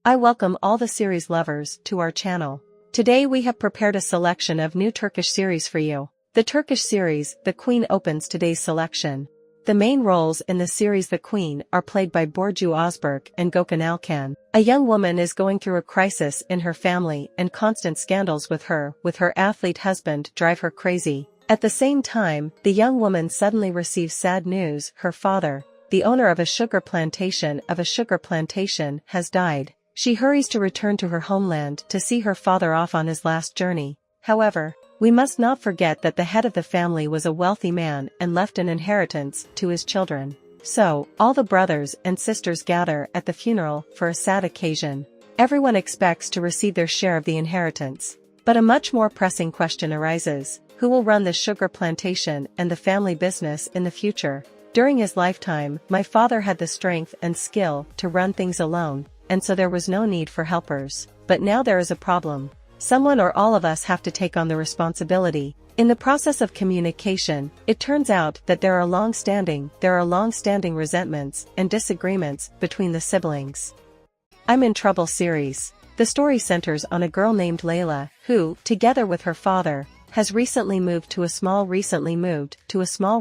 I welcome all the series lovers to our channel. Today we have prepared a selection of new Turkish series for you. The Turkish series, The Queen opens today's selection. The main roles in the series The Queen are played by Burcu Özberk and Gökhan Alkan. A young woman is going through a crisis in her family, and constant scandals with her athlete husband drive her crazy. At the same time, the young woman suddenly receives sad news: her father, the owner of a sugar plantation, has died. She hurries to return to her homeland to see her father off on his last journey. However, we must not forget that the head of the family was a wealthy man and left an inheritance to his children. So, all the brothers and sisters gather at the funeral for a sad occasion. Everyone expects to receive their share of the inheritance. But a much more pressing question arises: who will run the sugar plantation and the family business in the future? During his lifetime, my father had the strength and skill to run things alone, and so there was no need for helpers. But now there is a problem. Someone or all of us have to take on the responsibility. In the process of communication, it turns out that there are long-standing resentments and disagreements between the siblings. I'm in Trouble series. The story centers on a girl named Layla, who, together with her father, has recently moved to a small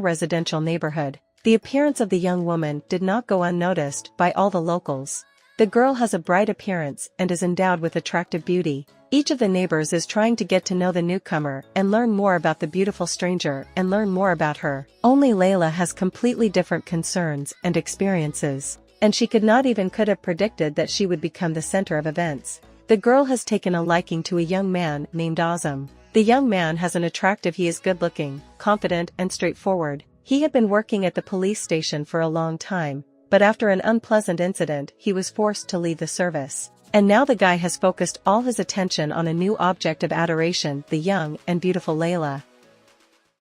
residential neighborhood. The appearance of the young woman did not go unnoticed by all the locals. The girl has a bright appearance and is endowed with attractive beauty. Each of the neighbors is trying to get to know the newcomer and learn more about the beautiful stranger and learn more about her. Only Layla has completely different concerns and experiences, and she could have predicted that she would become the center of events. The girl has taken a liking to a young man named Azam. The young man he is good-looking, confident and straightforward. He had been working at the police station for a long time, but after an unpleasant incident he was forced to leave the service. And now the guy has focused all his attention on a new object of adoration: the young and beautiful Layla.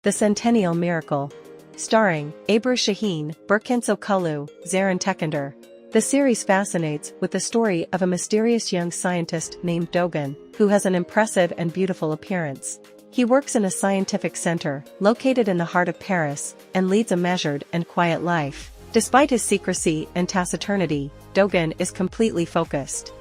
The Centennial Miracle. Starring Ebru Şahin, Berkinso Kulu, Zeren Tekender. The series fascinates with the story of a mysterious young scientist named Dogan, who has an impressive and beautiful appearance. He works in a scientific center, located in the heart of Paris, and leads a measured and quiet life. Despite his secrecy and taciturnity, Dogan is completely focused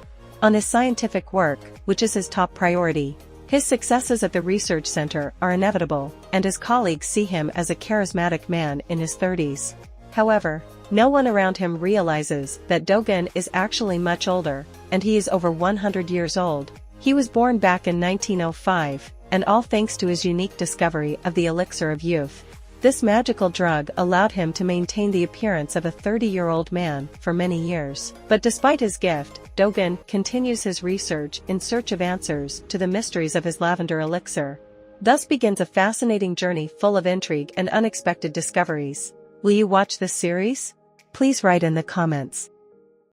on his scientific work, which is his top priority. His successes at the research center are inevitable, and his colleagues see him as a charismatic man in his 30s. However, no one around him realizes that Dogan is actually much older, and he is over 100 years old. He was born back in 1905, and all thanks to his unique discovery of the elixir of youth. This magical drug allowed him to maintain the appearance of a 30-year-old man for many years. But despite his gift, Dogan continues his research in search of answers to the mysteries of his lavender elixir. Thus begins a fascinating journey full of intrigue and unexpected discoveries. Will you watch this series? Please write in the comments.